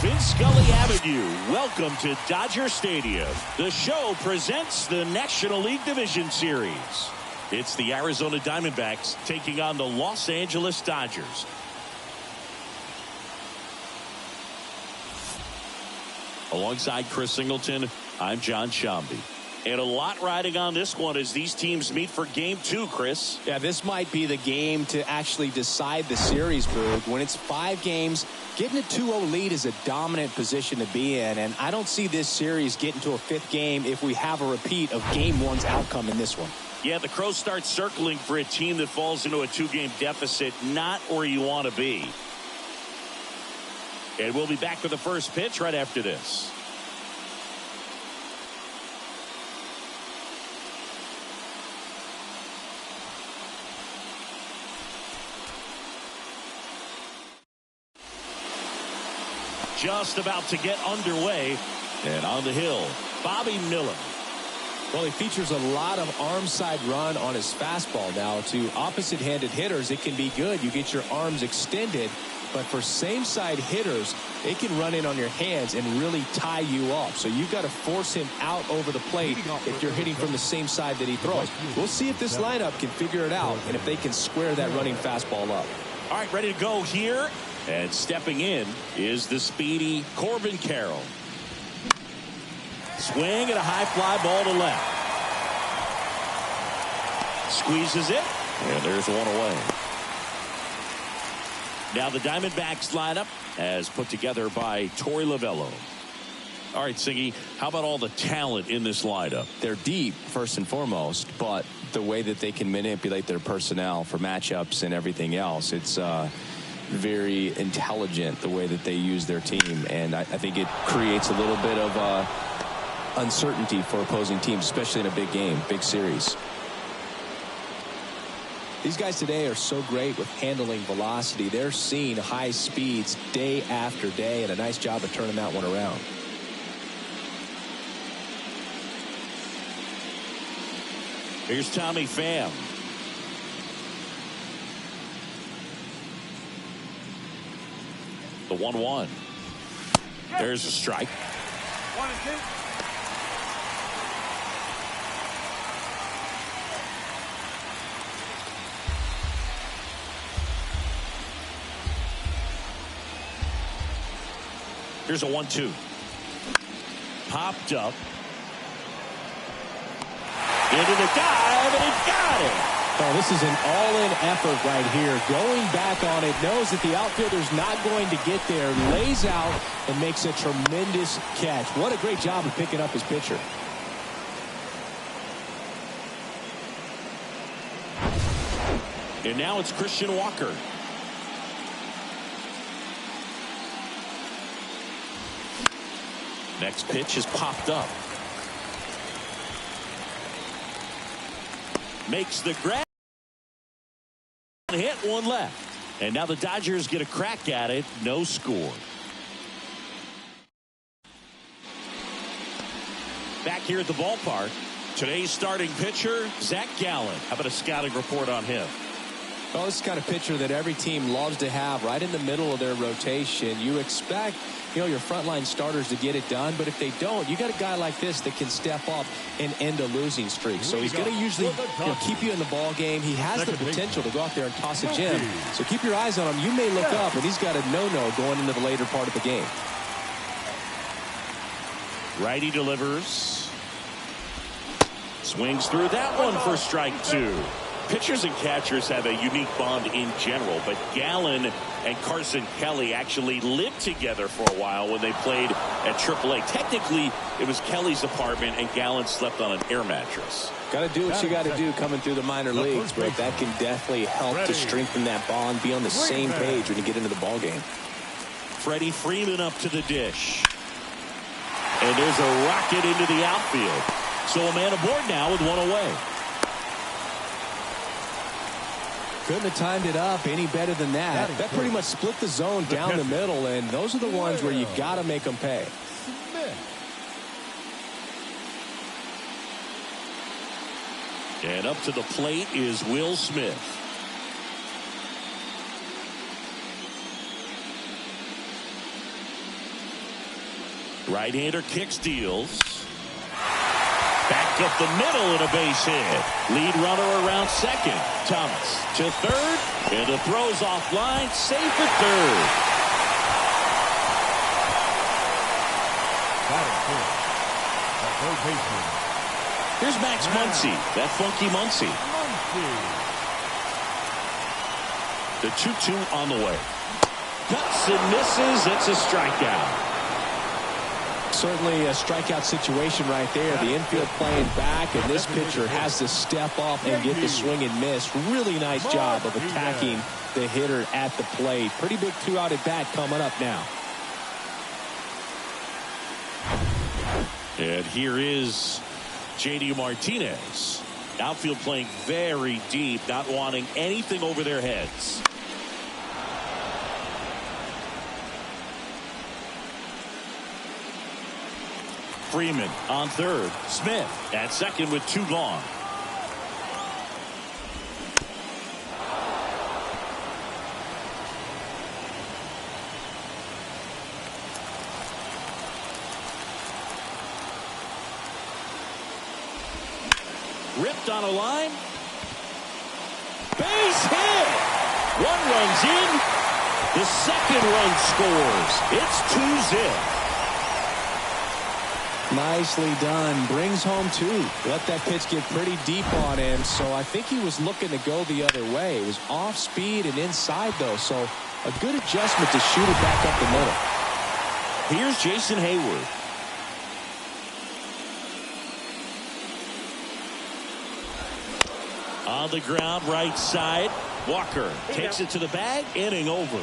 Vince Scully Avenue. Welcome to Dodger Stadium. The show presents the National League Division Series. It's the Arizona Diamondbacks taking on the Los Angeles Dodgers. Alongside Chris Singleton, I'm John Shambi. And a lot riding on this one as these teams meet for game 2, Chris. Yeah, this might be the game to actually decide the series, Boog. When it's 5 games, getting a 2-0 lead is a dominant position to be in. And I don't see this series getting to a 5th game if we have a repeat of game 1's outcome in this one. Yeah, the Crows start circling for a team that falls into a 2-game deficit, not where you want to be. And we'll be back for the first pitch right after this. Just about to get underway, and on the hill, Bobby Miller. Well, he features a lot of arm side run on his fastball. Now, to opposite-handed hitters, it can be good. You get your arms extended, but for same-side hitters, it can run in on your hands and really tie you up. So you've got to force him out over the plate if you're hitting from the same side that he throws. We'll see if this lineup can figure it out and if they can square that running fastball up. All right, ready to go here. And stepping in is the speedy Corbin Carroll. Swing and a high fly ball to left. Squeezes it, and there's one away. Now the Diamondbacks lineup as put together by Torey Lovello. All right, Siggy, how about all the talent in this lineup? They're deep, first and foremost, but the way that they can manipulate their personnel for matchups and everything else, it's very intelligent the way that they use their team, and I think it creates a little bit of uncertainty for opposing teams, especially in a big game, big series. These guys today are so great with handling velocity. They're seeing high speeds day after day, and a nice job of turning that one around. Here's Tommy Pham. The 1-1. There's a strike. 1-2. Here's a 1-2. Popped up. Into the dive, and he got it. Oh, this is an all-in effort right here. Going back on it, knows that the outfielder's not going to get there, lays out, and makes a tremendous catch. What a great job of picking up his pitcher. And now it's Christian Walker. Next pitch is popped up. Makes the grab. Hit, one left. And now the Dodgers get a crack at it. No score. Back here at the ballpark, today's starting pitcher, Zach Gallen. How about a scouting report on him? Well, this is the kind of pitcher that every team loves to have right in the middle of their rotation. You expect, your frontline starters to get it done, but if they don't, you got a guy like this that can step up and end a losing streak. So he's going to usually keep you in the ball game. He has the potential to go out there and toss a gem. So keep your eyes on him. You may look up, and he's got a no-no going into the later part of the game. Righty delivers. Swings through that one for strike 2. Pitchers and catchers have a unique bond in general, but Gallen and Carson Kelly actually lived together for a while when they played at AAA. Technically, it was Kelly's apartment, and Gallen slept on an air mattress. Got to do what you got to do coming through the minor leagues, but that can definitely help to strengthen that bond, be on the same page when you get into the ball game. Freddie Freeman up to the dish. And there's a rocket into the outfield. So a man aboard now with one away. Couldn't have timed it up any better than that. That pretty much split the zone down the middle, and those are the ones where you've got to make them pay. And up to the plate is Will Smith. Right-hander kicks, deals. Back up the middle and a base hit. Lead runner around second. Thomas to third. And the throw's offline. Safe at third. Here's Max Muncy. That funky Muncy. The 2-2 on the way. Cuts and misses. It's a strikeout. Certainly a strikeout situation right there. The infield playing back, and this pitcher has to step up and get the swing and miss. Really nice job of attacking the hitter at the plate. Pretty big 2-out at bat coming up now. And here is J.D. Martinez. Outfield playing very deep, not wanting anything over their heads. Freeman on third. Smith at second with 2 gone. Ripped on a line. Base hit. 1 runs in. The second run scores. It's 2-zip. Nicely done. Brings home 2. Let that pitch get pretty deep on him, so I think he was looking to go the other way. It was off speed and inside, though, so a good adjustment to shoot it back up the middle. Here's Jason Hayward. On the ground, right side. Walker takes it to the bag. Inning over.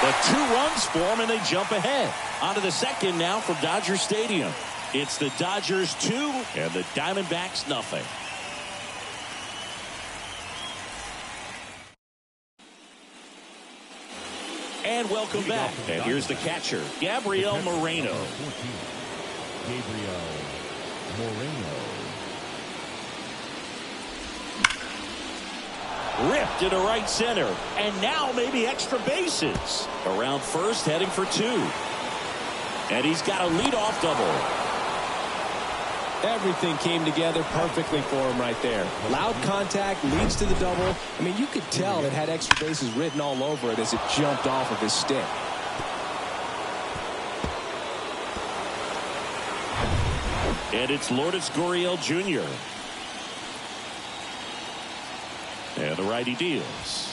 The 2 runs for him, and they jump ahead. Onto the second now from Dodger Stadium. It's the Dodgers 2 and the Diamondbacks nothing. And welcome back. And here's the catcher, Gabriel Moreno. Gabriel Moreno. Ripped into right center. And now maybe extra bases. Around first, heading for 2. And he's got a leadoff double. Everything came together perfectly for him right there. Loud contact leads to the double. I mean, you could tell it had extra bases written all over it as it jumped off of his stick. And it's Lourdes Gurriel Jr. And the righty deals.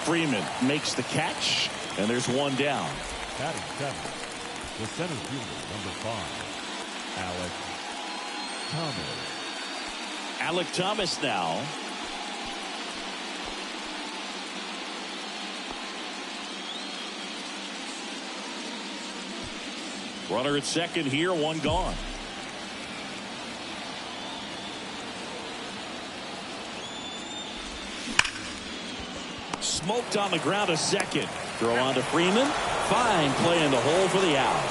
Freeman makes the catch, and there's 1 down. Batting 7, the center fielder, number 5, Alek Thomas. Alek Thomas now. Runner at second here, 1 gone. Smoked on the ground a second. Throw on to Freeman. Fine play in the hole for the out.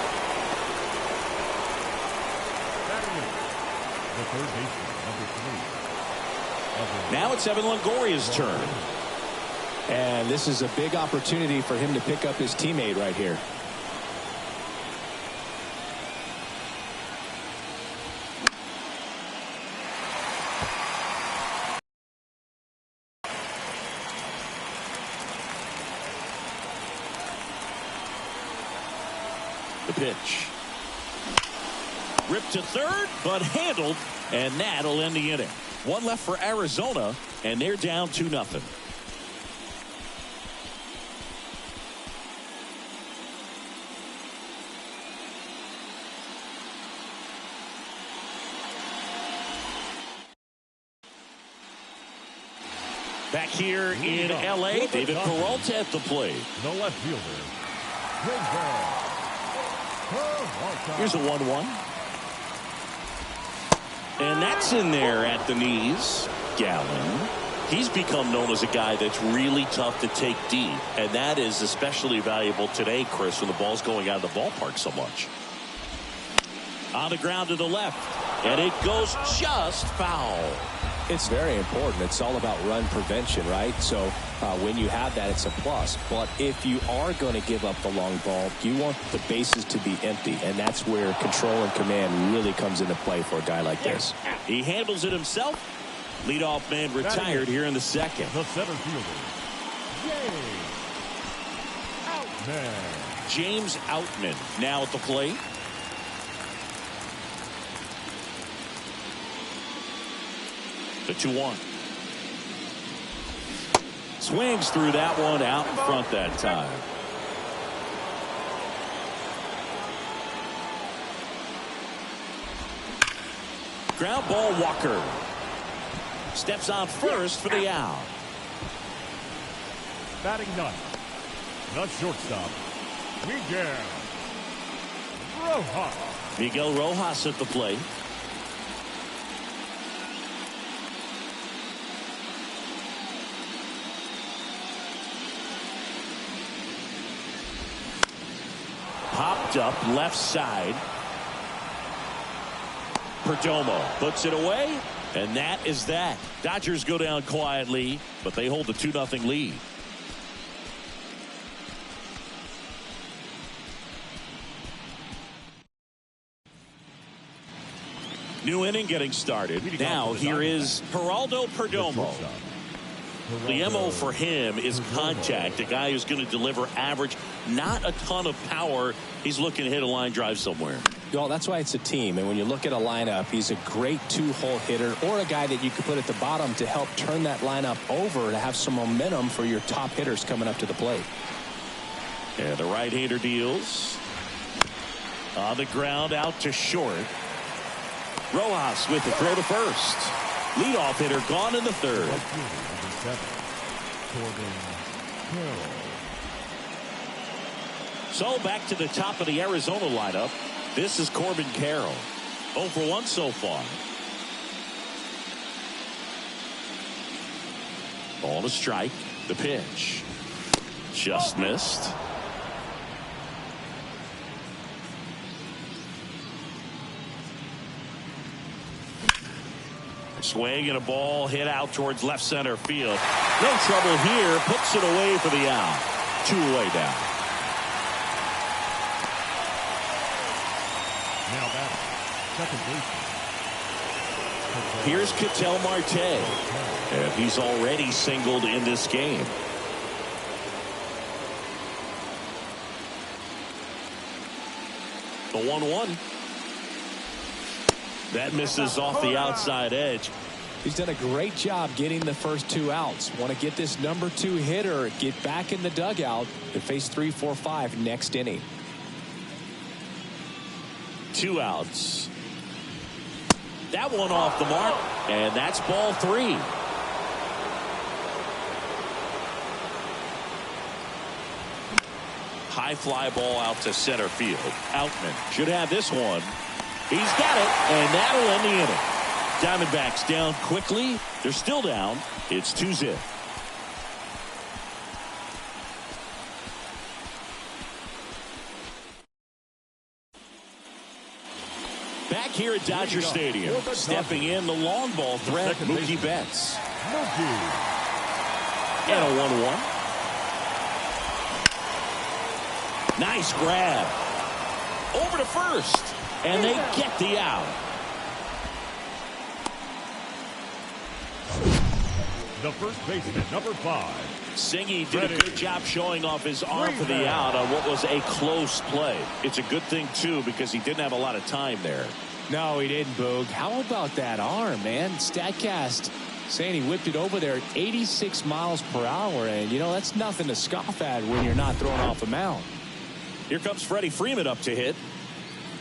The third baseman, number 3. Now it's Evan Longoria's turn. And this is a big opportunity for him to pick up his teammate right here. The pitch. Ripped to third, but handled, and that'll end the inning. 1 left for Arizona, and they're down 2-0. Back here in L.A., David Peralta at the plate. The left fielder, Here's a 1-1. And that's in there at the knees. Gallen. He's become known as a guy that's really tough to take deep. And that is especially valuable today, Chris, when the ball's going out of the ballpark so much. On the ground to the left. And it goes just foul. It's very important. It's all about run prevention, right? So when you have that, it's a plus. But if you are going to give up the long ball, you want the bases to be empty, and that's where control and command really comes into play for a guy like this. He handles it himself. Leadoff man retired here in the second. The center fielder, James Outman now at the plate. The 2-1. Swings through that one out in front that time. Ground ball, Walker. Steps on first for the out. Batting ninth, the shortstop, Miguel Rojas at the plate. Popped up left side. Perdomo puts it away, and that is that. Dodgers go down quietly, but they hold the 2-0 lead. New inning getting started. Now here is Geraldo Perdomo. The MO for him is contact. A guy who's going to deliver average, not a ton of power. He's looking to hit a line drive somewhere. Well, that's why it's a team. And when you look at a lineup, he's a great two-hole hitter or a guy that you could put at the bottom to help turn that lineup over to have some momentum for your top hitters coming up to the plate. And the right-hander deals. On the ground out to short. Rojas with the throw to first. Leadoff hitter gone in the third. So back to the top of the Arizona lineup. This is Corbin Carroll. 0 for 1 so far. Ball to strike. The pitch. Just missed. Swing and a ball hit out towards left center field. No trouble here. Puts it away for the out. 2 away down. Now batting, second baseman. Here's Ketel Marte. And he's already singled in this game. The 1-1. That misses off the outside edge. He's done a great job getting the first 2 outs. Want to get this number 2 hitter, get back in the dugout to face 3, 4, 5 next inning. 2 outs. That one off the mark, and that's ball 3. High fly ball out to center field. Outman should have this one. He's got it, and that'll end the inning. Diamondbacks down quickly. They're still down. It's 2-0. Back here at Dodger Stadium, stepping in the long ball threat, Mookie Betts. And a 1-1. Nice grab. Over to first. And they get the out. The first baseman, number 5. Singy did a good job showing off his arm for the out on what was a close play. It's a good thing, too, because he didn't have a lot of time there. No, he didn't, Boog. How about that arm, man? StatCast saying he whipped it over there at 86 miles per hour. And, you know, that's nothing to scoff at when you're not throwing off a mound. Here comes Freddie Freeman up to hit.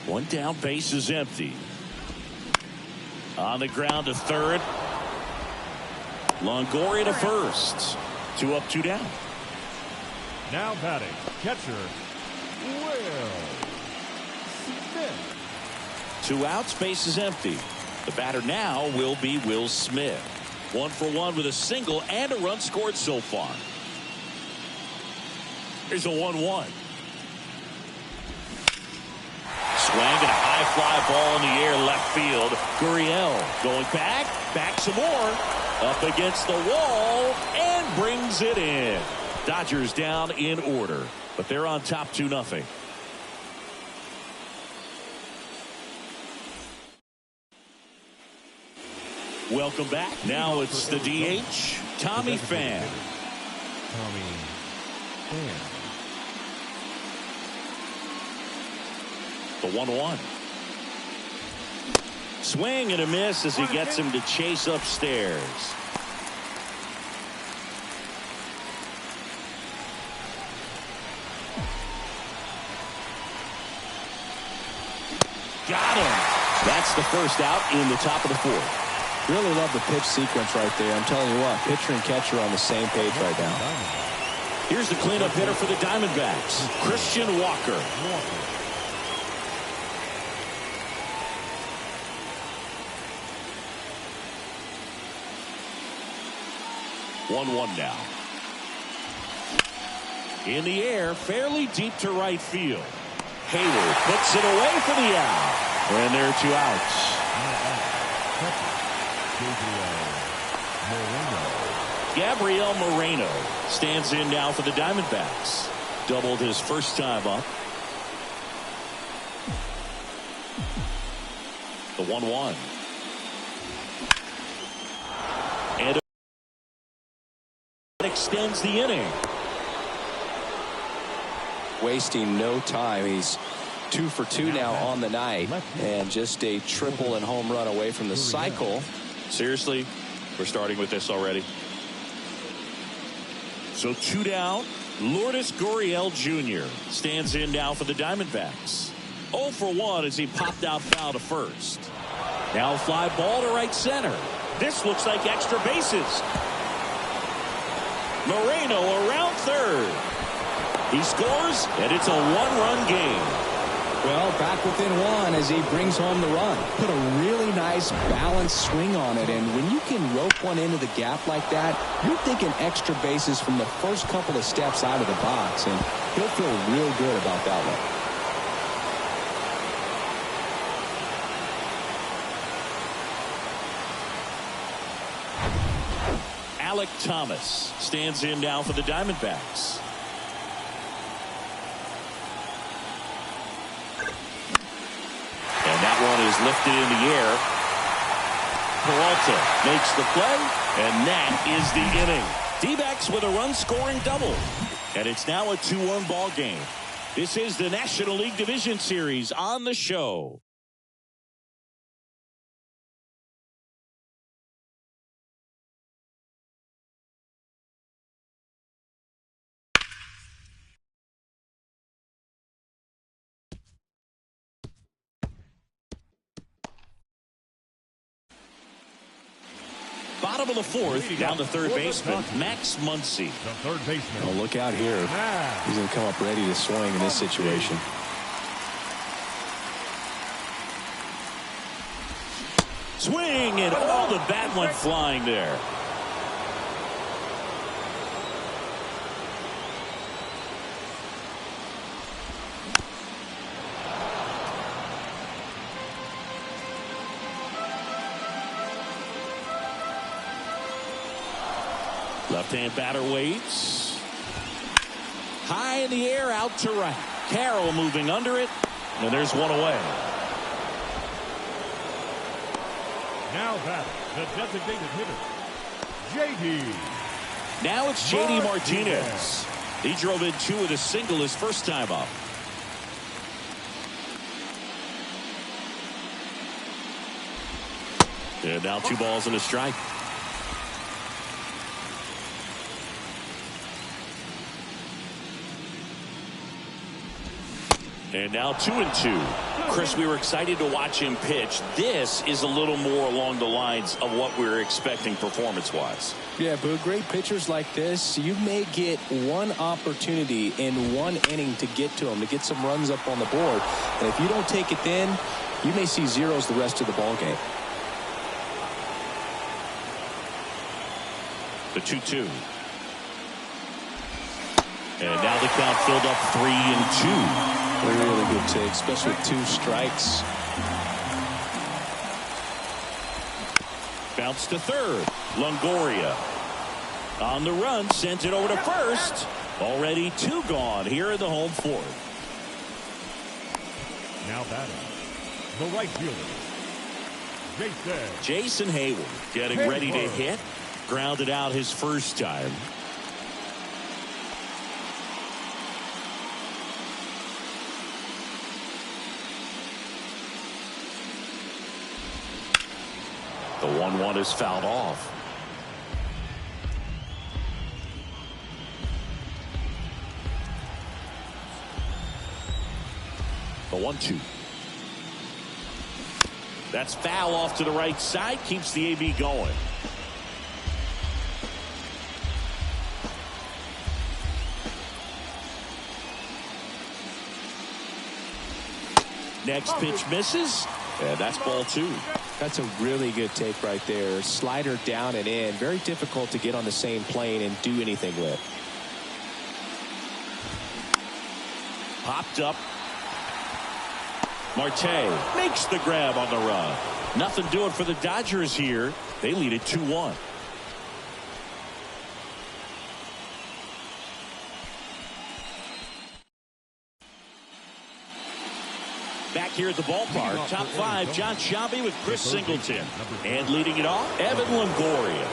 1 down, base is empty. On the ground to third. Longoria to first. 2 up, 2 down. Now batting, catcher, Will Smith. 2 outs, base is empty. The batter now will be Will Smith. 1 for 1 with a single and a run scored so far. Here's a 1-1. Swing and a high fly ball in the air left field. Gurriel going back. Back some more. Up against the wall and brings it in. Dodgers down in order, but they're on top 2-0. Welcome back. Now it's the DH, Tommy Pham. The 1-1. Swing and a miss as he gets him to chase upstairs. Got him. That's the first out in the top of the fourth. Really love the pitch sequence right there. I'm telling you what, pitcher and catcher are on the same page right now. Here's the cleanup hitter for the Diamondbacks, Christian Walker. 1-1 now. In the air, fairly deep to right field. Hayward puts it away for the out. And there are 2 outs. Gabriel Moreno stands in now for the Diamondbacks. Doubled his first time up. The 1-1. And it extends the inning. Wasting no time. He's 2 for 2 now on the night, and just a triple and home run away from the cycle. Seriously, we're starting with this already. So 2 down. Lourdes Gurriel Jr. stands in now for the Diamondbacks. 0 for 1 as he popped out foul to first. Now a fly ball to right center. This looks like extra bases. Moreno around third. He scores, and it's a 1-run game. Well, back within 1 as he brings home the run. Put a really nice balanced swing on it, and when you can rope one into the gap like that, you're thinking extra bases from the first couple of steps out of the box, and he'll feel real good about that one. Alek Thomas stands in now for the Diamondbacks. And that one is lifted in the air. Peralta makes the play, and that is the inning. D-backs with a run-scoring double. And it's now a 2-1 ball game. This is the National League Division Series on the show. Bottom of the fourth, down to third baseman, Max Muncy. The third baseman. Oh, look out here. He's going to come up ready to swing in this situation. Swing, and all the bat went flying there. Left-hand batter waits. High in the air, out to right. Carroll moving under it, and there's one away. Now that the designated hitter, J.D. Now it's J.D. Martinez. He drove in 2 with a single his first time up. And now 2 balls and a strike. And now 2-2. Chris, we were excited to watch him pitch. This is a little more along the lines of what we were expecting performance-wise. Yeah, but great pitchers like this, you may get one opportunity in one inning to get to them, to get some runs up on the board. And if you don't take it then, you may see zeros the rest of the ball game. The 2-2. And now the count filled up 3-2. Really good take, especially with 2 strikes. Bounce to third. Longoria on the run, sent it over to first. Already 2 gone here in the home fourth. Now batting, the right fielder, Jason Hayward getting ready to hit. Grounded out his first time. The 1-1 is fouled off. The 1-2. That's foul off to the right side. Keeps the AB going. Next pitch misses. And that's ball 2. That's a really good take right there. Slider down and in. Very difficult to get on the same plane and do anything with. Popped up. Marte makes the grab on the run. Nothing doing for the Dodgers here. They lead it 2-1. Back here at the ballpark, top 5, John Shabby with Chris Singleton. And leading it off, Evan Longoria.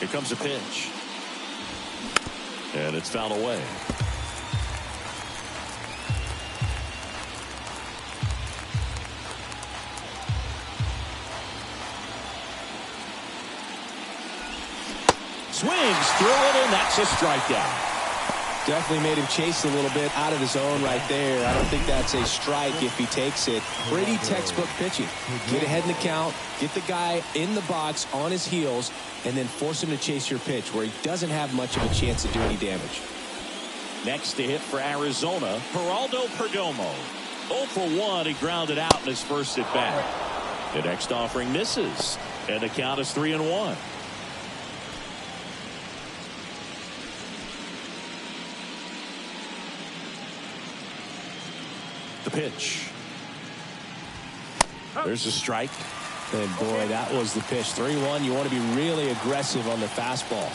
Here comes a pitch. And it's fouled away. Swings through it, and that's a strikeout. Definitely made him chase a little bit out of the zone right there. I don't think that's a strike if he takes it. Pretty textbook pitching. Get ahead in the count, get the guy in the box on his heels, and then force him to chase your pitch where he doesn't have much of a chance to do any damage. Next to hit for Arizona, Geraldo Perdomo. 0 for 1, he grounded out in his first at bat. The next offering misses, and the count is 3-1. The pitch. There's a strike. And boy, that was the pitch. 3-1. You want to be really aggressive on the fastball.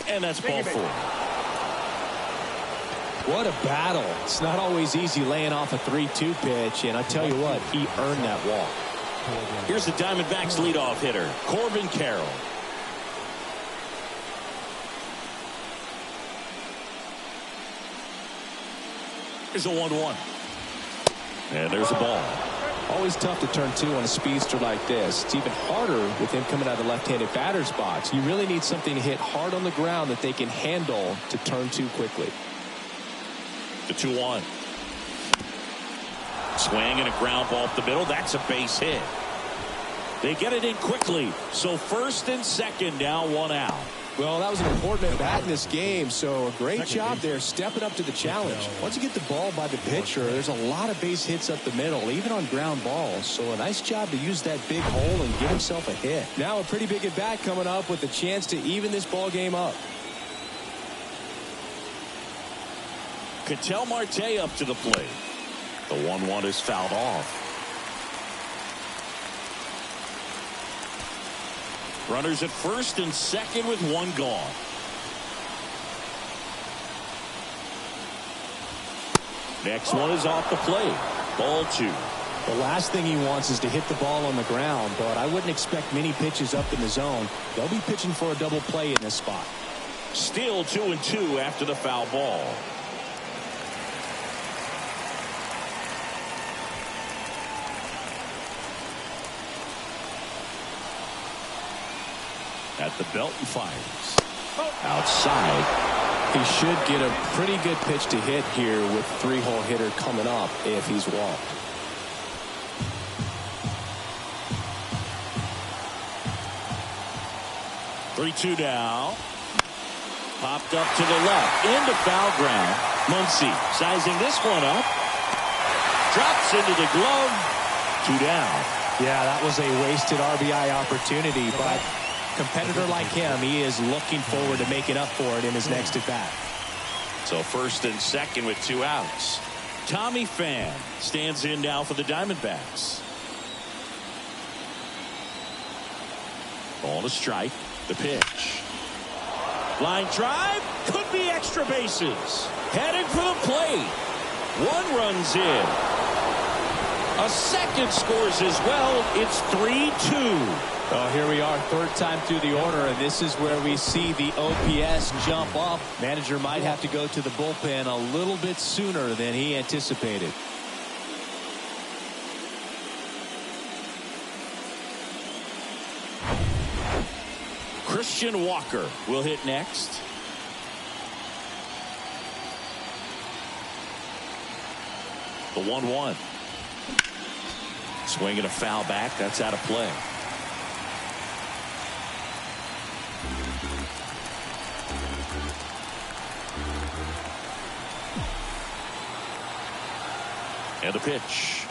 And that's ball 4. What a battle. It's not always easy laying off a 3-2 pitch, and I tell you what, he earned that walk. Here's the Diamondbacks leadoff hitter, Corbin Carroll. Here's a 1-1. And there's a ball. Always tough to turn 2 on a speedster like this. It's even harder with him coming out of the left-handed batter's box. You really need something to hit hard on the ground that they can handle to turn 2 quickly. The 2-1. Swing and a ground ball up the middle. That's a base hit. They get it in quickly. So first and second, now 1 out. Well, that was an important at bat in this game, so a great job there stepping up to the challenge. Once you get the ball by the pitcher, there's a lot of base hits up the middle, even on ground balls. So a nice job to use that big hole and get himself a hit. Now a pretty big at bat coming up with a chance to even this ball game up. Ketel Marte up to the plate. The 1-1 is fouled off. Runners at first and second with 1 gone. Next one is off the plate. Ball 2. The last thing he wants is to hit the ball on the ground, but I wouldn't expect many pitches up in the zone. They'll be pitching for a double play in this spot. Still 2-2 after the foul ball. At the belt and fires. Outside. He should get a pretty good pitch to hit here with 3-hole hitter coming up if he's walked. Three-2 now. Popped up to the left. Into foul ground. Muncy sizing this one up. Drops into the glove. 2 down. Yeah, that was a wasted RBI opportunity, but competitor like him, he is looking forward to making up for it in his next at bat. So first and second with 2 outs. Tommy Pham stands in now for the Diamondbacks. Ball a strike. The pitch. Line drive. Could be extra bases. Headed for the plate. 1 runs in. A second scores as well. It's 3-2. Oh, here we are, third time through the order, and this is where we see the OPS jump up. Manager might have to go to the bullpen a little bit sooner than he anticipated. Christian Walker will hit next. The 1-1. Swinging a foul back. That's out of play. And the pitch.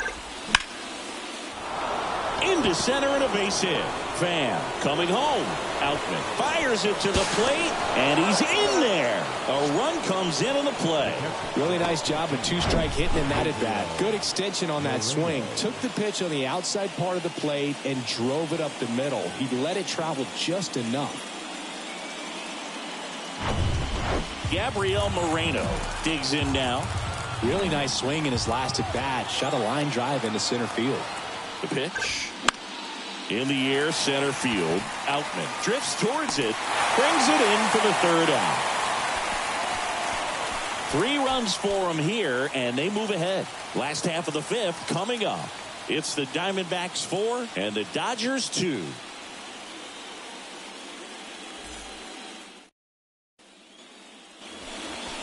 Into center and a base hit. Pham coming home. Outman fires it to the plate, and he's in there. A run comes in on the play. Really nice job of 2-strike hitting in that at bat. Good extension on that swing. Took the pitch on the outside part of the plate and drove it up the middle. He let it travel just enough. Gabriel Moreno digs in now. Really nice swing in his last at bat. Shot a line drive into center field. The pitch. In the air, center field. Outman drifts towards it. Brings it in for the 3rd out. 3 runs for him here, and they move ahead. Last half of the 5th coming up. It's the Diamondbacks 4 and the Dodgers 2.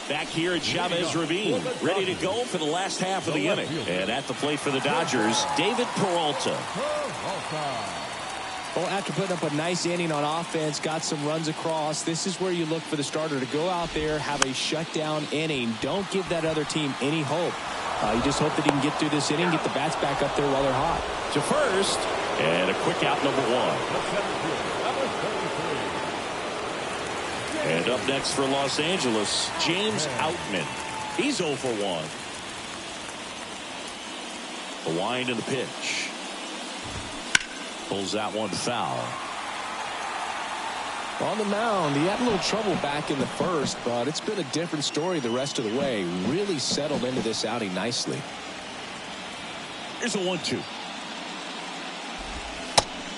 Back here at Chavez Ravine, ready to go for the last half of the inning. And at the plate for the Dodgers, David Peralta. Well, after putting up a nice inning on offense, got some runs across, this is where you look for the starter to go out there, have a shutdown inning. Don't give that other team any hope. You just hope that he can get through this inning, get the bats back up there while they're hot. To first, and a quick out, number 1. And up next for Los Angeles, James Outman. He's 0 for 1. The wind and the pitch. Pulls that one foul. On the mound, he had a little trouble back in the first, but it's been a different story the rest of the way. Really settled into this outing nicely. Here's a 1-2.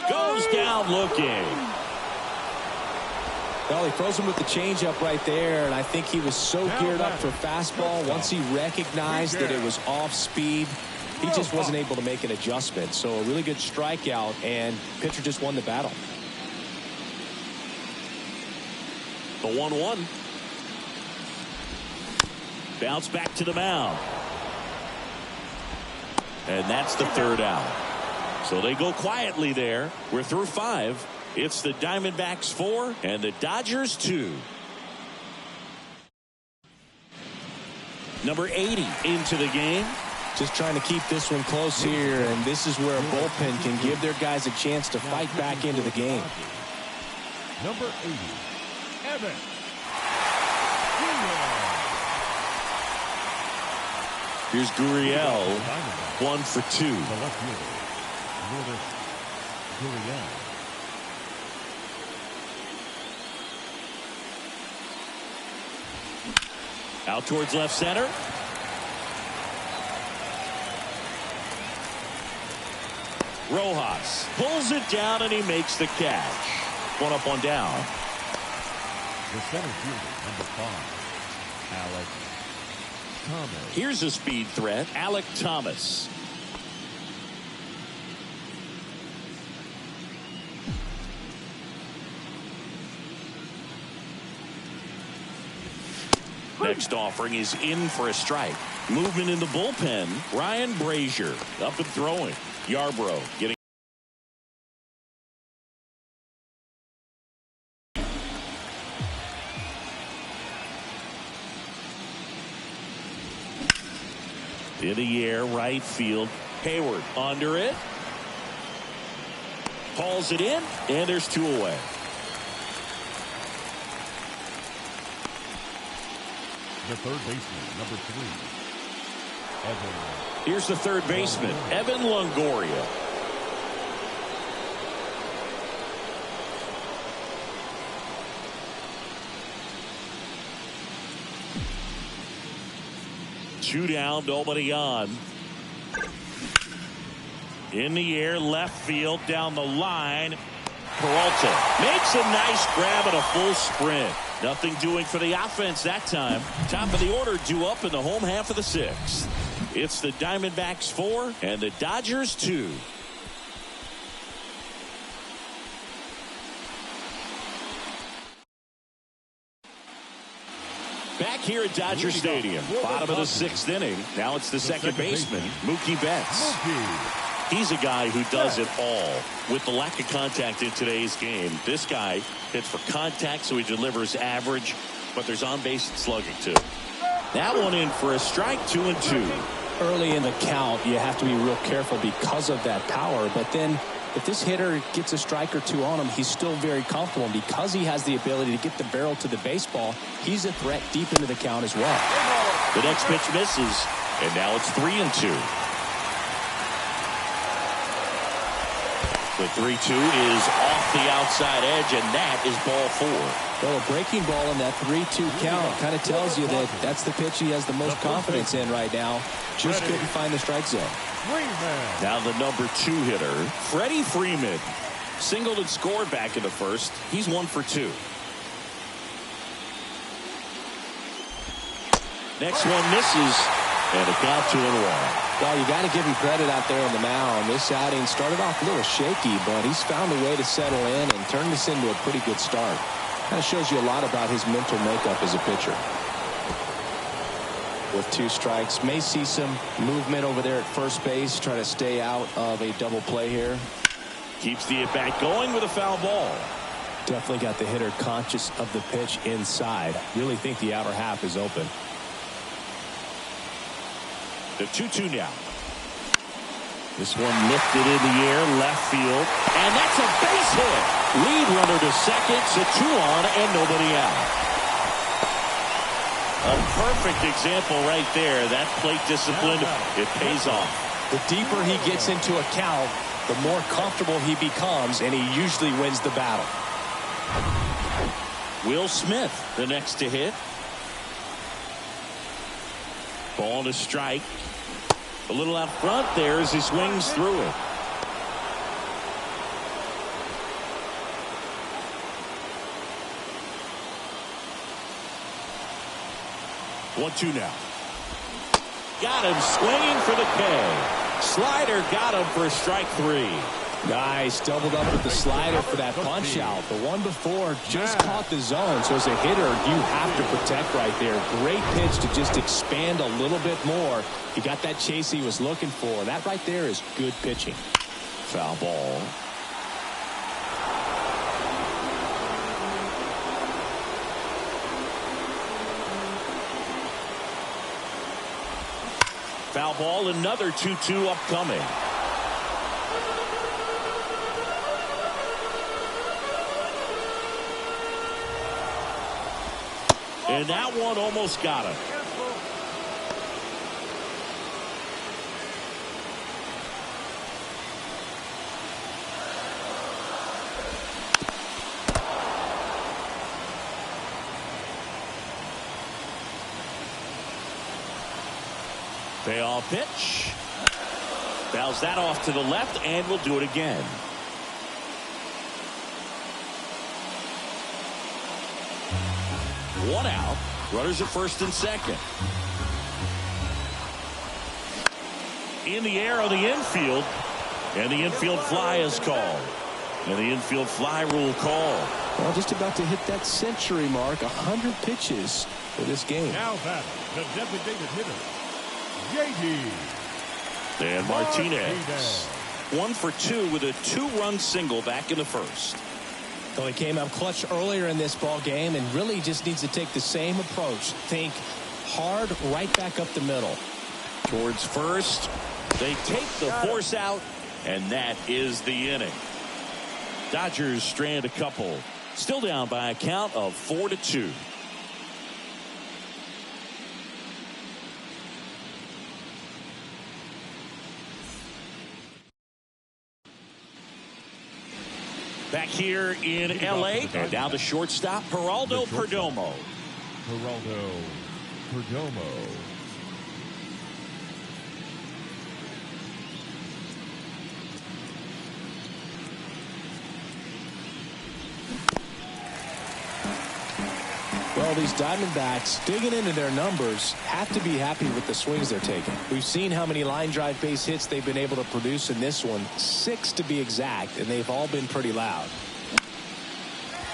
Goes down looking. Well, he froze him with the changeup right there, and I think he was so geared up for fastball. Once he recognized that it was off speed, he just wasn't able to make an adjustment. So a really good strikeout, and pitcher just won the battle. The 1-1. Bounce back to the mound. And that's the 3rd out. So they go quietly there. We're through 5. It's the Diamondbacks 4 and the Dodgers 2. Number 80 into the game. Just trying to keep this one close here, and this is where a bullpen can give their guys a chance to fight back into the game. Number 80, Evan. Here's Gurriel, 1 for 2. The left fielder, Gurriel. Out towards left center. Rojas pulls it down and he makes the catch. 1 up, 1 down. The center fielder, number 5, Alec Thomas. Here's a speed threat, Alec Thomas. Next offering is in for a strike. Movement in the bullpen. Ryan Brazier up and throwing. Yarbrough getting. In the air, right field. Hayward under it. Hauls it in, and there's 2 away. The third baseman, number 3, Evan. Here's the third baseman, Evan Longoria. Two down, nobody on. In the air, left field, down the line. Peralta makes a nice grab and a full sprint. Nothing doing for the offense that time. Top of the order due up in the home half of the 6th. It's the Diamondbacks 4 and the Dodgers 2. Back here at Dodger Stadium, bottom of the 6th inning. Now it's the second baseman, Mookie Betts. He's a guy who does it all. With the lack of contact in today's game, this guy hits for contact, so he delivers average, but there's on-base and slugging too. That one in for a strike, 2-2. Early in the count, you have to be real careful because of that power, but then if this hitter gets a strike or 2 on him, he's still very comfortable. And because he has the ability to get the barrel to the baseball, he's a threat deep into the count as well. The next pitch misses, and now it's 3-2. The 3-2 is off the outside edge, and that is ball 4. Well, a breaking ball in that 3-2 count kind of tells you that that's the pitch he has the most confidence in right now. Just couldn't find the strike zone. Now the number 2 hitter, Freddie Freeman. Singled and scored back in the first. He's 1 for 2. Next one misses, and a count 2-1. Well, you got to give him credit out there on the mound. This outing started off a little shaky, but he's found a way to settle in and turn this into a pretty good start. Kind of shows you a lot about his mental makeup as a pitcher. With 2 strikes, may see some movement over there at first base, try to stay out of a double play here. Keeps the at-bat going with a foul ball. Definitely got the hitter conscious of the pitch inside. Really think the outer half is open. The 2-2 now. This one lifted in the air, left field, and that's a base hit. Lead runner to second, so 2 on and nobody out. A perfect example right there. That plate discipline, it pays off. The deeper he gets into a count, the more comfortable he becomes, and he usually wins the battle. Will Smith, the next to hit. Ball to strike. A little out front there as he swings through it. One-two now. Got him swinging for the K. Slider got him for strike 3. Nice, doubled up with the slider for that punch out. The one before just caught the zone, so as a hitter, you have to protect right there. Great pitch to just expand a little bit more. He got that chase he was looking for. That right there is good pitching. Foul ball. Foul ball, another 2-2 upcoming. And that one almost got him. Payoff pitch. Fouls that off to the left, and we'll do it again. One out. Runners at first and second. In the air on the infield. And the infield fly is called. And the infield fly rule called. Well, just about to hit that century mark. 100 pitches for this game. Now that the designated hitter, J.D. And Martinez. 1 for 2 with a 2-run single back in the first. So he came up clutch earlier in this ball game and really just needs to take the same approach. Think hard right back up the middle. Towards first. They take the force out, and that is the inning. Dodgers strand a couple. Still down by a count of 4-2. Back here in L.A. And now the shortstop, Geraldo Perdomo. Geraldo Perdomo. Well, these Diamondbacks, digging into their numbers, have to be happy with the swings they're taking. We've seen how many line drive base hits they've been able to produce in this one, 6 to be exact, and they've all been pretty loud.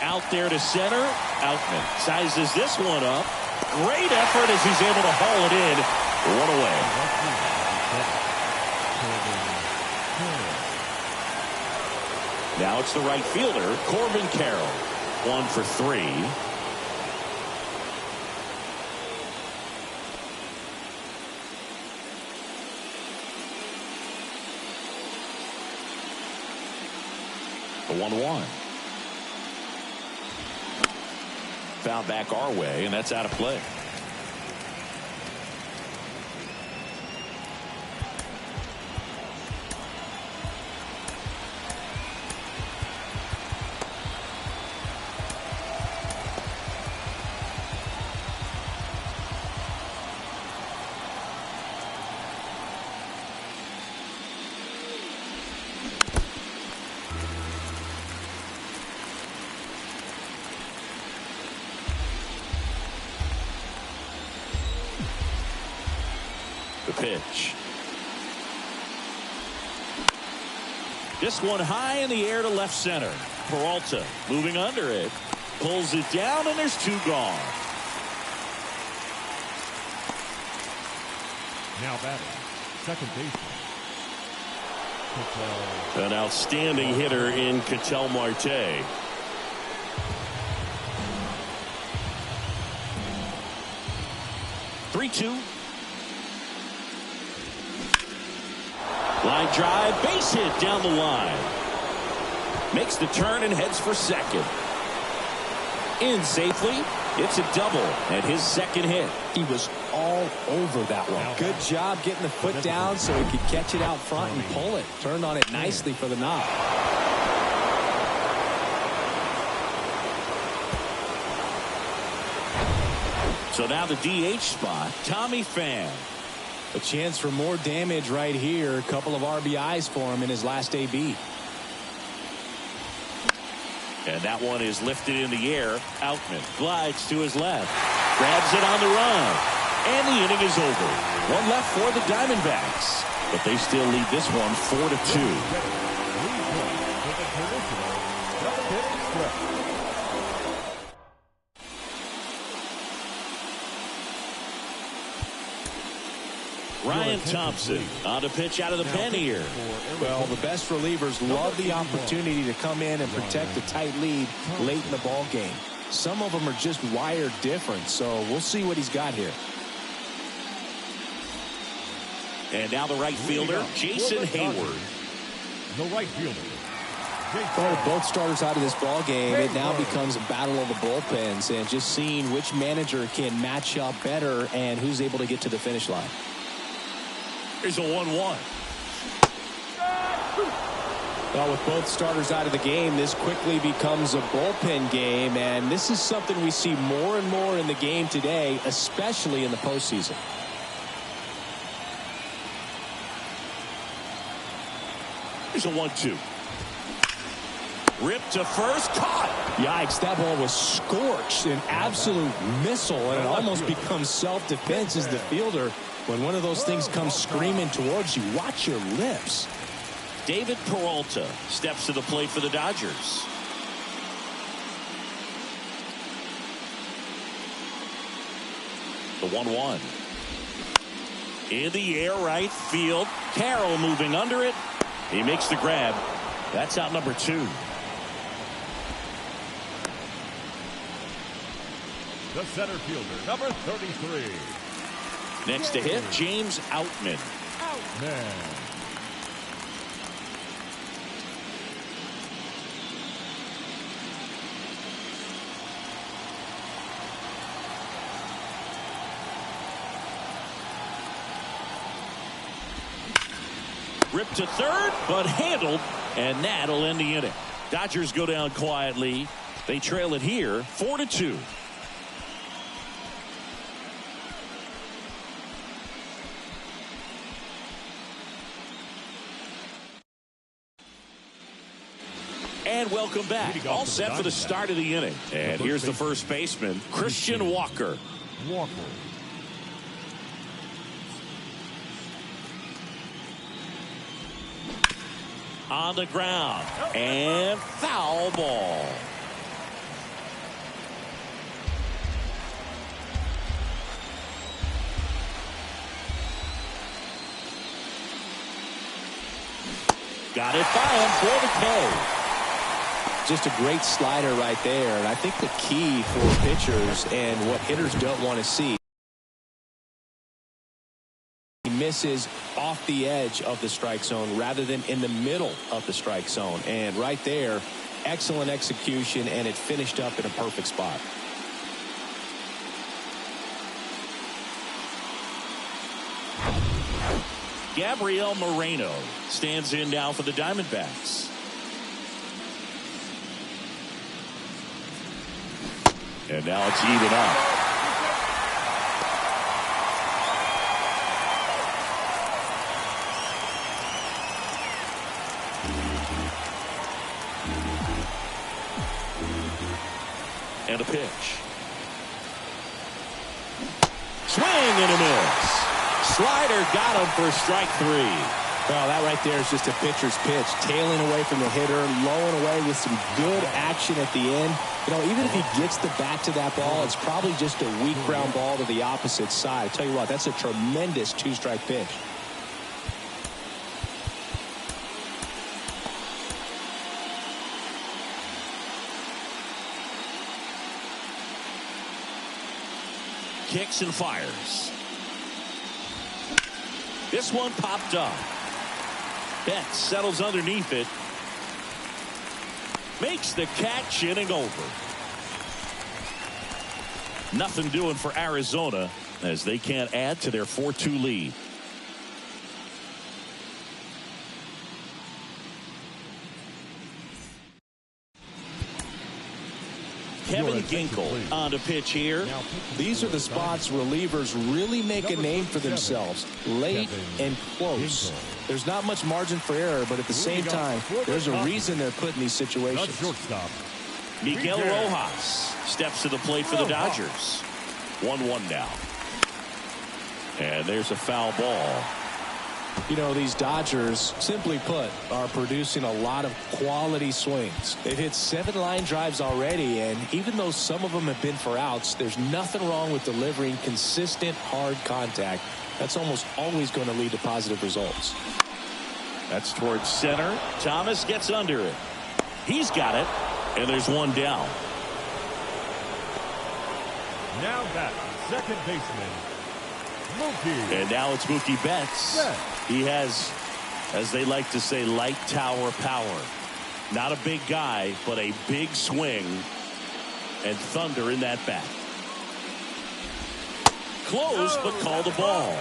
Out there to center. Outman sizes this one up. Great effort as he's able to haul it in. One away. Now it's the right fielder, Corbin Carroll. 1 for 3. The 1-1. Foul back our way, and that's out of play. The pitch. This one high in the air to left center. Peralta moving under it. Pulls it down, and there's 2 gone. Now batting, second baseman. An outstanding hitter in Ketel Marte. Three-two. Line drive, base hit down the line. Makes the turn and heads for second. In safely. It's a double and his second hit. He was all over that one. Good job getting the foot down so he could catch it out front and pull it. Turned on it nicely for the knock. So now the DH spot, Tommy Pham. A chance for more damage right here. A couple of RBIs for him in his last AB. And that one is lifted in the air. Outman glides to his left. Grabs it on the run. And the inning is over. One left for the Diamondbacks. But they still lead this one 4-2. Ryan Thompson on to pitch out of the pen here. Well, the best relievers love the opportunity to come in and protect a tight lead late in the ball game. Some of them are just wired different, so we'll see what he's got here. And now the right fielder, Jason Hayward. The right fielder. Well, with both starters out of this ball game, it now becomes a battle of the bullpens and just seeing which manager can match up better and who's able to get to the finish line. Here's a 1-1. Well, with both starters out of the game, this quickly becomes a bullpen game, and this is something we see more and more in the game today, especially in the postseason. Here's a 1-2. Ripped to first, caught. Yikes, that ball was scorched, an absolute missile, and it almost becomes self-defense as the fielder. When one of those things comes screaming towards you, watch your lips. David Peralta steps to the plate for the Dodgers. The 1-1. In the air, right field. Carroll moving under it. He makes the grab. That's out number 2. The center fielder, number 33. Next to hit, James Outman. Outman. Ripped to third, but handled, and that'll end the inning. Dodgers go down quietly. They trail it here 4-2. And welcome back. All set for the start of the inning. And here's the first baseman, Christian Walker. On the ground. And foul ball. Got it by him for the K. Just a great slider right there. And I think the key for pitchers and what hitters don't want to see, he misses off the edge of the strike zone rather than in the middle of the strike zone. And right there, excellent execution, and it finished up in a perfect spot. Gabriel Moreno stands in now for the Diamondbacks. And now it's even up. And a pitch. Swing and a miss. Slider got him for strike 3. Well, that right there is just a pitcher's pitch. Tailing away from the hitter, lowing away with some good action at the end. You know, even if he gets the bat to that ball, it's probably just a weak ground ball to the opposite side. I tell you what, that's a tremendous two-strike pitch. Kicks and fires. This one popped up. Betts settles underneath it. Makes the catch, inning over. Nothing doing for Arizona as they can't add to their 4-2 lead. Kevin Ginkel on to pitch here. These are the spots relievers really make a name for themselves. Late and close. There's not much margin for error, but at the same time, there's a reason they're put in these situations. Miguel Rojas steps to the plate for the Dodgers. 1-1 now. And there's a foul ball. You know, these Dodgers, simply put, are producing a lot of quality swings. They've hit 7 line drives already, and even though some of them have been for outs, there's nothing wrong with delivering consistent, hard contact. That's almost always going to lead to positive results. That's towards center. Thomas gets under it. He's got it, and there's one down. Now back, second baseman, Mookie. And now it's Mookie Betts. Yeah. He has, as they like to say, light tower power. Not a big guy, but a big swing and thunder in that bat. Close, but call the ball.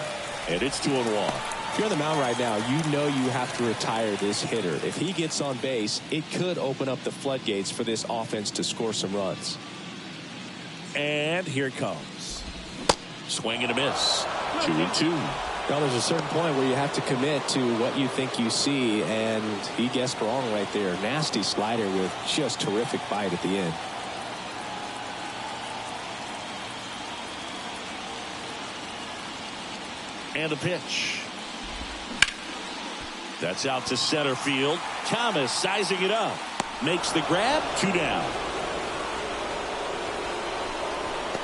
And it's 2-1. If you're on the mound right now, you know you have to retire this hitter. If he gets on base, it could open up the floodgates for this offense to score some runs. And here it comes. Swing and a miss. 2-2. Well, there's a certain point where you have to commit to what you think you see, and he guessed wrong right there. Nasty slider with just terrific bite at the end. And a pitch. That's out to center field. Thomas sizing it up. Makes the grab. 2 down.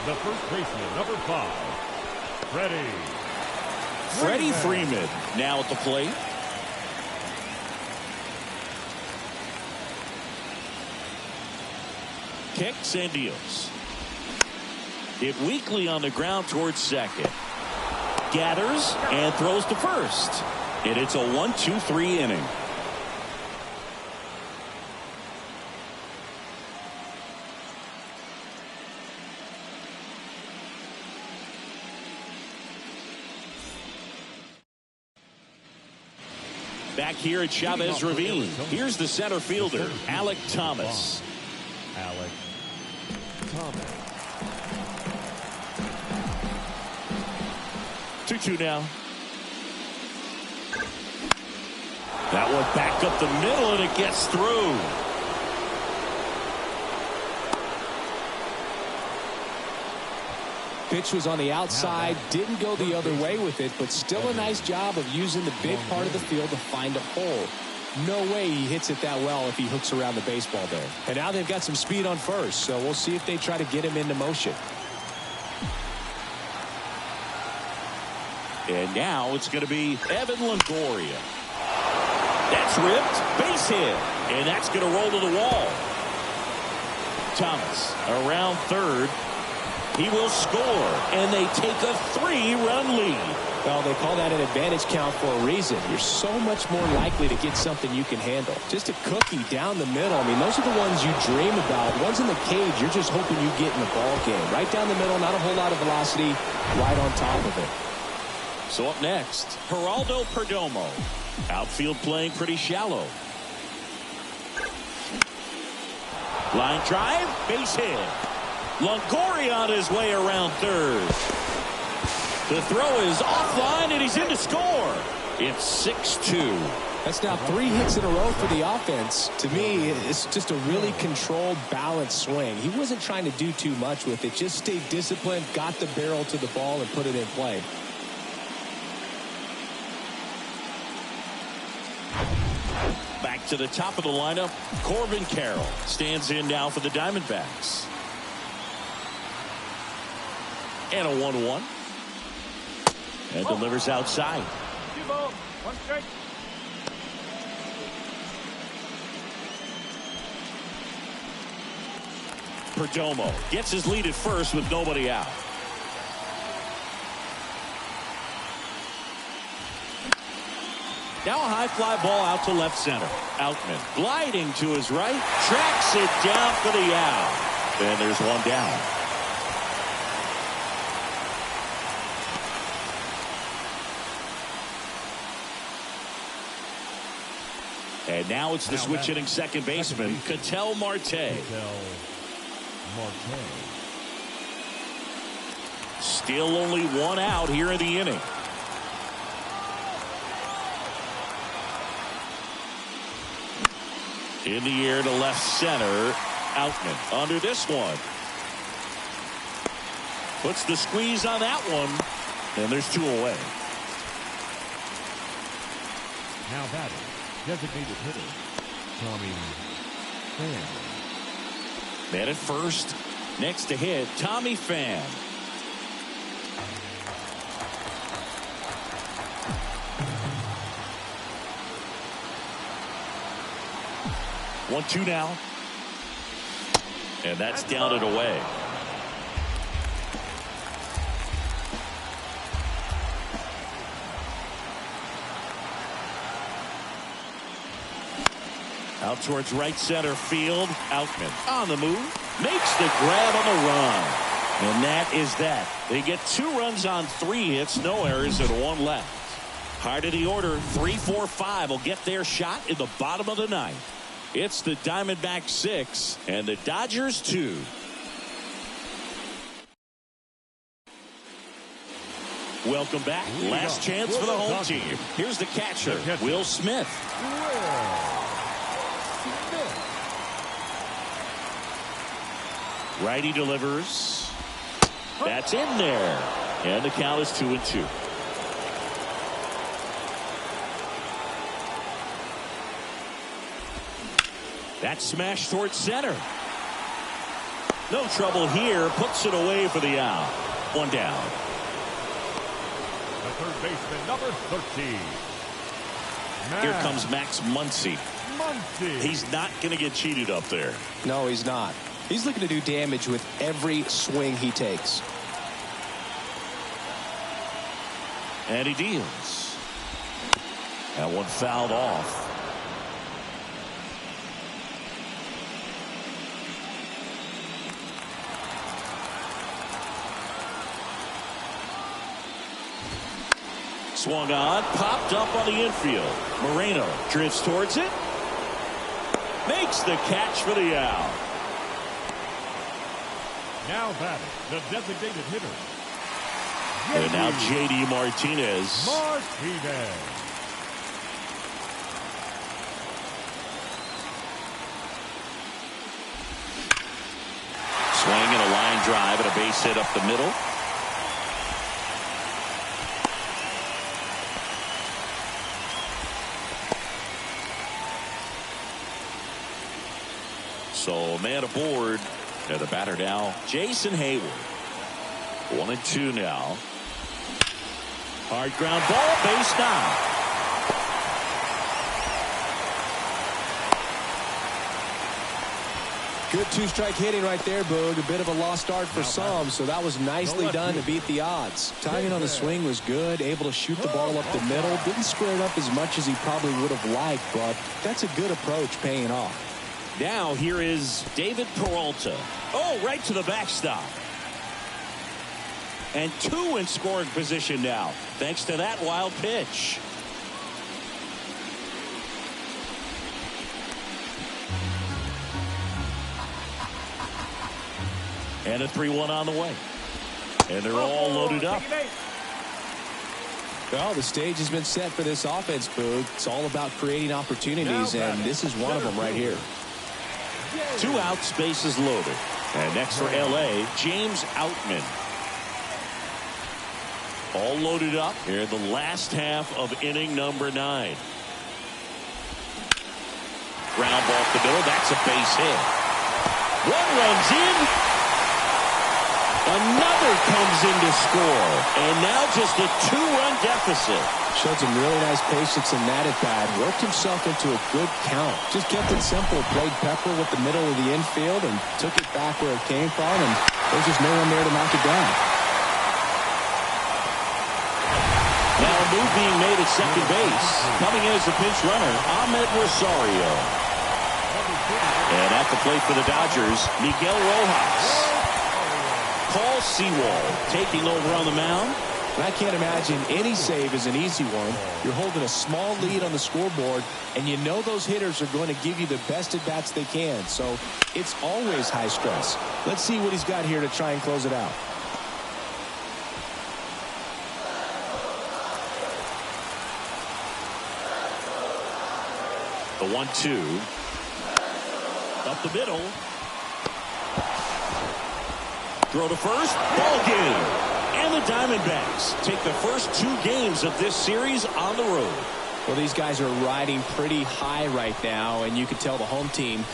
The first baseman, number 5, Freddie Freeman now at the plate. Kicks and deals. Hit weakly on the ground towards second. Gathers and throws to first. And it's a 1-2-3 inning. Back here at Chavez Ravine, here's the center fielder, Alek Thomas. Alek Thomas. 2-2 now. That one back up the middle, and it gets through. Pitch was on the outside, didn't go the other way with it, but still a nice job of using the big part of the field to find a hole. No way he hits it that well if he hooks around the baseball there. And now they've got some speed on first, so we'll see if they try to get him into motion. And now it's going to be Evan Longoria. That's ripped, base hit, and that's going to roll to the wall. Thomas around third. He will score, and they take a 3-run lead. Well, they call that an advantage count for a reason. You're so much more likely to get something you can handle. Just a cookie down the middle. I mean, those are the ones you dream about. Ones in the cage, you're just hoping you get in the ball game. Right down the middle, not a whole lot of velocity, right on top of it. So up next, Geraldo Perdomo. Outfield playing pretty shallow. Line drive, base hit. Longoria on his way around third. The throw is offline, and he's in to score. It's 6-2. That's now 3 hits in a row for the offense. To me, it's just a really controlled, balanced swing. He wasn't trying to do too much with it. Just stayed disciplined, got the barrel to the ball, and put it in play. Back to the top of the lineup, Corbin Carroll stands in now for the Diamondbacks. And a 1-1. And delivers outside. 2 balls, 1 strike. Perdomo gets his lead at first with nobody out. Now a high fly ball out to left center. Outman gliding to his right, tracks it down for the out. And there's one down. And now it's the switch hitting second baseman, Ketel Marte. Still only 1 out here in the inning. In the air to left center. Outman under this one. Puts the squeeze on that one. And there's 2 away. Now batting, designated hitter, Tommy Pham. Man at first. Next to hit, Tommy Pham. One, 2 now. And that's down and away. Out towards right center field. Outman on the move. Makes the grab on the run. And that is that. They get 2 runs on 3 hits. No errors and 1 left. Hard of the order. 3, 4, 5 will get their shot in the bottom of the 9th. It's the Diamondbacks 6 and the Dodgers 2. Welcome back. Last chance for the home team. Here's the catcher, Will Smith. Righty delivers. That's in there. And the count is 2-2. That smash towards center. No trouble here. Puts it away for the out. 1 down. The third baseman, number 13. Here comes Max Muncy. He's not going to get cheated up there. No, he's not. He's looking to do damage with every swing he takes. And he deals. That one fouled off. Swung on, popped up on the infield. Moreno drifts towards it. Makes the catch for the out. Now batting, the designated hitter. And now J.D. Martinez. Swing and a line drive and a base hit up the middle. So man aboard. And the batter now, Jason Hayward. 1-2 now. Hard ground ball, base down. Good two-strike hitting right there, Boog. A bit of a lost start for some, so that was nicely done to beat the odds. Timing on the swing was good, able to shoot the ball up the middle. Didn't square it up as much as he probably would have liked, but that's a good approach paying off. Now here is David Peralta. Oh, right to the backstop. And 2 in scoring position now, thanks to that wild pitch. And a 3-1 on the way. And they're all loaded up. Well, the stage has been set for this offense, Boog. It's all about creating opportunities, and this is one of them right here. 2 outs, bases loaded. And next for L.A., James Outman. All loaded up here in the last half of inning number 9. Ground ball up the middle. That's a base hit. 1 runs in. Another comes in to score. And now just a 2-run deficit. Showed some really nice patience in that at bat. Worked himself into a good count. Just kept it simple. Played pepper with the middle of the infield and took it back where it came from. And there's just no one there to knock it down. Now a move being made at second base. Coming in as a pinch runner, Ahmed Rosario. And at the plate for the Dodgers, Miguel Rojas. Paul Sewald taking over on the mound. I can't imagine any save is an easy one. You're holding a small lead on the scoreboard, and you know those hitters are going to give you the best at-bats they can. So it's always high stress. Let's see what he's got here to try and close it out. The 1-2. Up the middle. Throw to first. Ball game. And the Diamondbacks take the first 2 games of this series on the road. Well, these guys are riding pretty high right now, and you can tell the home team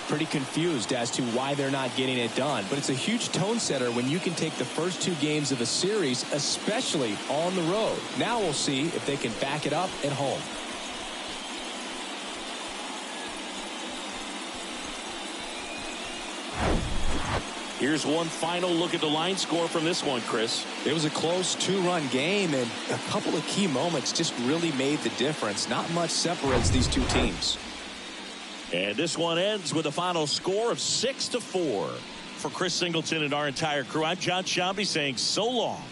pretty confused as to why they're not getting it done. But it's a huge tone setter when you can take the first 2 games of a series, especially on the road. Now we'll see if they can back it up at home. Here's one final look at the line score from this one, Chris. It was a close 2-run game, and a couple of key moments just really made the difference. Not much separates these 2 teams. And this one ends with a final score of 6-4. For Chris Singleton and our entire crew, I'm John Shambi saying so long.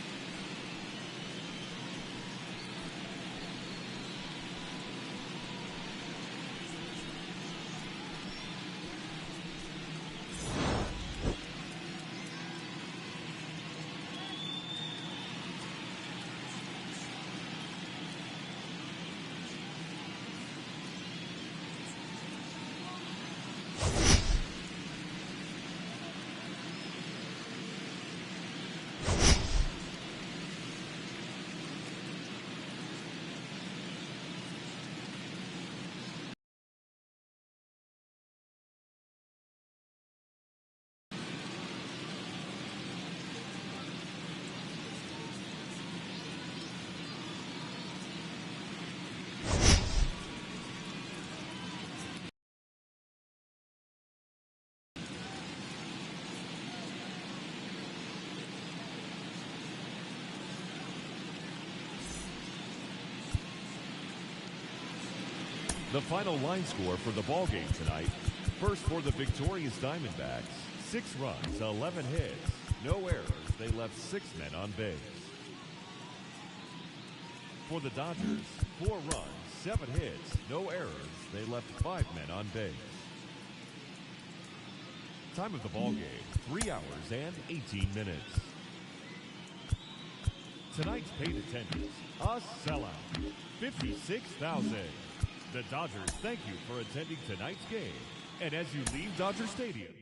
The final line score for the ballgame tonight. First for the victorious Diamondbacks, 6 runs, 11 hits, no errors. They left 6 men on base. For the Dodgers, 4 runs, 7 hits, no errors. They left 5 men on base. Time of the ball game, 3 hours and 18 minutes. Tonight's paid attendance, a sellout, 56,000. The Dodgers thank you for attending tonight's game. And as you leave Dodger Stadium,